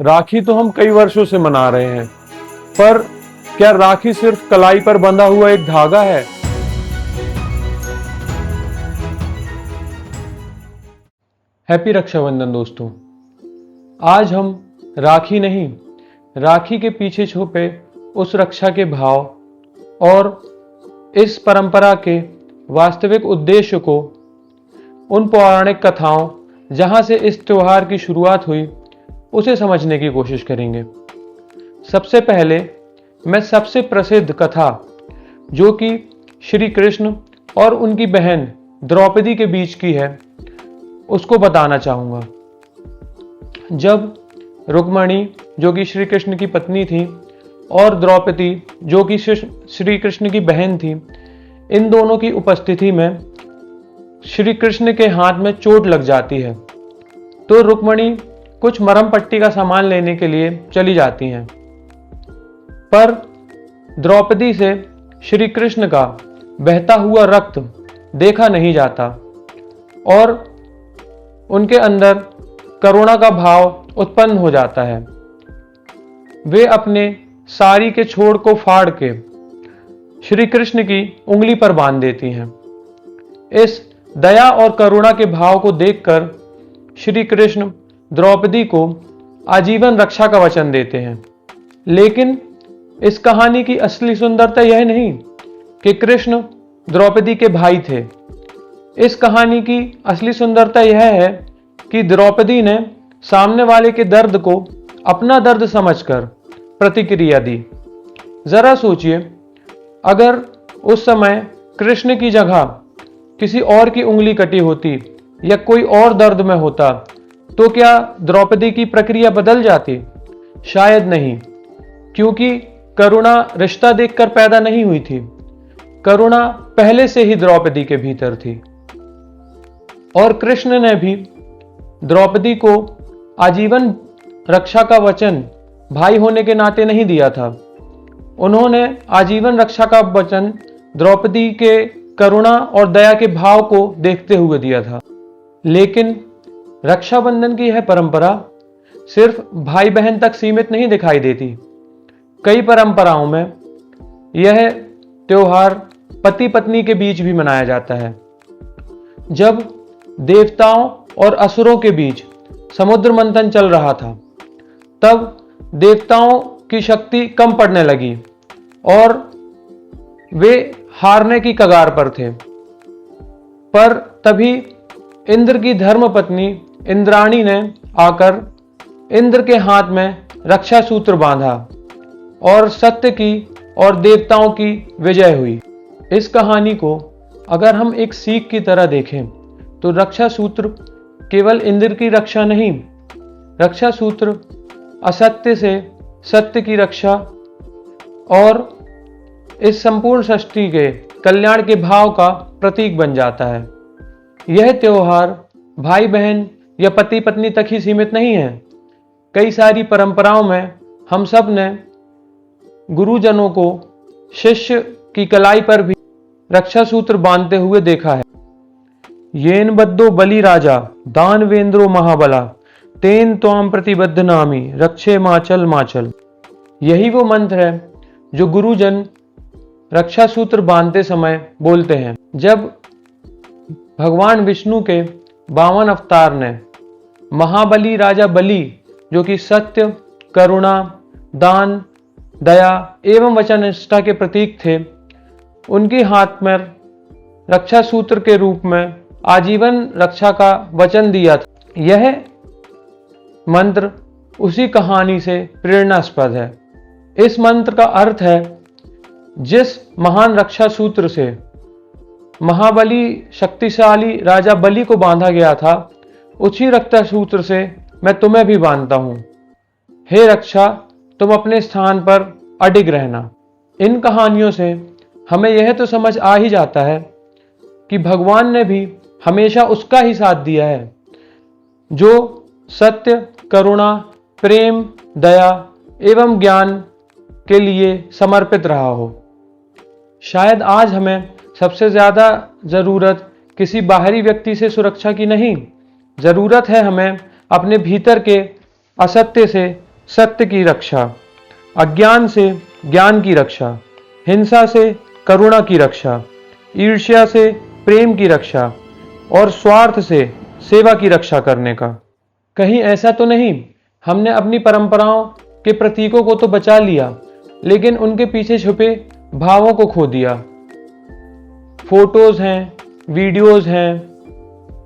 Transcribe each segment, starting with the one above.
राखी तो हम कई वर्षों से मना रहे हैं, पर क्या राखी सिर्फ कलाई पर बंधा हुआ एक धागा है? हैप्पी रक्षाबंधन दोस्तों। आज हम राखी नहीं, राखी के पीछे छुपे उस रक्षा के भाव और इस परंपरा के वास्तविक उद्देश्य को, उन पौराणिक कथाओं जहां से इस त्योहार की शुरुआत हुई, उसे समझने की कोशिश करेंगे। सबसे पहले मैं सबसे प्रसिद्ध कथा, जो कि श्री कृष्ण और उनकी बहन द्रौपदी के बीच की है, उसको बताना चाहूँगा। जब रुक्मणी, जो कि श्री कृष्ण की पत्नी थी, और द्रौपदी, जो कि श्री कृष्ण की बहन थी, इन दोनों की उपस्थिति में श्री कृष्ण के हाथ में चोट लग जाती है, तो रुक्मणी कुछ मरहम पट्टी का सामान लेने के लिए चली जाती हैं। पर द्रौपदी से श्री कृष्ण का बहता हुआ रक्त देखा नहीं जाता और उनके अंदर करुणा का भाव उत्पन्न हो जाता है। वे अपने साड़ी के छोर को फाड़ के श्री कृष्ण की उंगली पर बांध देती हैं। इस दया और करुणा के भाव को देखकर श्री कृष्ण द्रौपदी को आजीवन रक्षा का वचन देते हैं। लेकिन इस कहानी की असली सुंदरता यह नहीं कि कृष्ण द्रौपदी के भाई थे। इस कहानी की असली सुंदरता यह है कि द्रौपदी ने सामने वाले के दर्द को अपना दर्द समझकर प्रतिक्रिया दी। जरा सोचिए, अगर उस समय कृष्ण की जगह किसी और की उंगली कटी होती या कोई और दर्द में होता, तो क्या द्रौपदी की प्रक्रिया बदल जाती? शायद नहीं, क्योंकि करुणा रिश्ता देखकर पैदा नहीं हुई थी। करुणा पहले से ही द्रौपदी के भीतर थी। और कृष्ण ने भी द्रौपदी को आजीवन रक्षा का वचन भाई होने के नाते नहीं दिया था। उन्होंने आजीवन रक्षा का वचन द्रौपदी के करुणा और दया के भाव को देखते हुए दिया था। लेकिन रक्षाबंधन की यह परंपरा सिर्फ भाई बहन तक सीमित नहीं दिखाई देती। कई परंपराओं में यह त्योहार पति पत्नी के बीच भी मनाया जाता है। जब देवताओं और असुरों के बीच समुद्र मंथन चल रहा था, तब देवताओं की शक्ति कम पड़ने लगी और वे हारने की कगार पर थे। पर तभी इंद्र की धर्मपत्नी इंद्राणी ने आकर इंद्र के हाथ में रक्षा सूत्र बांधा और सत्य की और देवताओं की विजय हुई। इस कहानी को अगर हम एक सीख की तरह देखें, तो रक्षा सूत्र केवल इंद्र की रक्षा नहीं, रक्षा सूत्र असत्य से सत्य की रक्षा और इस संपूर्ण सृष्टि के कल्याण के भाव का प्रतीक बन जाता है। यह त्योहार भाई बहन या पति पत्नी तक ही सीमित नहीं है। कई सारी परंपराओं में हम सब ने गुरुजनों को शिष्य की कलाई पर भी रक्षा सूत्र बांधते हुए देखा है। येन बद्धो बलि राजा दानवेंद्रो महाबला तेन त्वाम प्रतिबद्ध नामी रक्षे माचल माचल। यही वो मंत्र है जो गुरुजन रक्षा सूत्र बांधते समय बोलते हैं। जब भगवान विष्णु के 52 अवतार ने महाबली राजा बलि, जो कि सत्य, करुणा, दान, दया एवं वचननिष्ठा के प्रतीक थे, उनके हाथ में रक्षा सूत्र के रूप में आजीवन रक्षा का वचन दिया था। यह मंत्र उसी कहानी से प्रेरणास्पद है। इस मंत्र का अर्थ है, जिस महान रक्षा सूत्र से महाबली शक्तिशाली राजा बलि को बांधा गया था, उसी रक्षा सूत्र से मैं तुम्हें भी बांधता हूं। हे रक्षा, तुम अपने स्थान पर अडिग रहना। इन कहानियों से हमें यह तो समझ आ ही जाता है कि भगवान ने भी हमेशा उसका ही साथ दिया है जो सत्य, करुणा, प्रेम, दया एवं ज्ञान के लिए समर्पित रहा हो। शायद आज हमें सबसे ज्यादा जरूरत किसी बाहरी व्यक्ति से सुरक्षा की नहीं, जरूरत है हमें अपने भीतर के असत्य से सत्य की रक्षा, अज्ञान से ज्ञान की रक्षा, हिंसा से करुणा की रक्षा, ईर्ष्या से प्रेम की रक्षा और स्वार्थ से सेवा की रक्षा करने का। कहीं ऐसा तो नहीं हमने अपनी परंपराओं के प्रतीकों को तो बचा लिया, लेकिन उनके पीछे छुपे भावों को खो दिया। फोटोज हैं, वीडियोज हैं,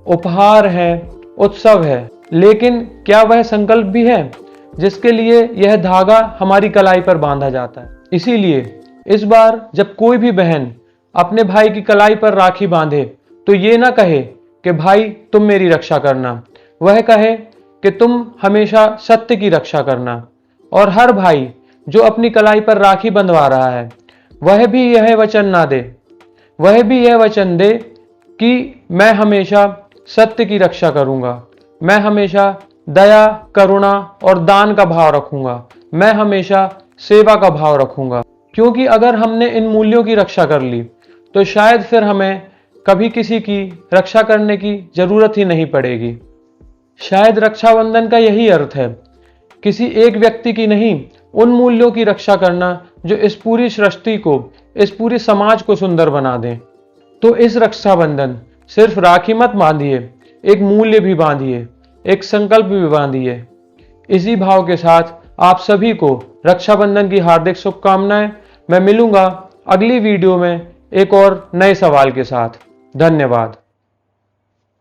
उपहार है, उत्सव है, लेकिन क्या वह संकल्प भी है जिसके लिए यह धागा हमारी कलाई पर बांधा जाता है? इसीलिए इस बार जब कोई भी बहन अपने भाई की कलाई पर राखी बांधे तो ये ना कहे कि भाई तुम मेरी रक्षा करना, वह कहे कि तुम हमेशा सत्य की रक्षा करना। और हर भाई जो अपनी कलाई पर राखी बंधवा रहा है वह भी यह वचन दे कि मैं हमेशा सत्य की रक्षा करूंगा, मैं हमेशा दया, करुणा और दान का भाव रखूंगा, मैं हमेशा सेवा का भाव रखूंगा। क्योंकि अगर हमने इन मूल्यों की रक्षा कर ली तो शायद फिर हमें कभी किसी की रक्षा करने की जरूरत ही नहीं पड़ेगी। शायद रक्षाबंधन का यही अर्थ है, किसी एक व्यक्ति की नहीं, उन मूल्यों की रक्षा करना जो इस पूरी सृष्टि को, इस पूरे समाज को सुंदर बना दें। तो इस रक्षाबंधन सिर्फ राखी मत बांधिए, एक मूल्य भी बांधिए, एक संकल्प भी बांधिए। इसी भाव के साथ आप सभी को रक्षाबंधन की हार्दिक शुभकामनाएं। मैं मिलूंगा अगली वीडियो में एक और नए सवाल के साथ। धन्यवाद।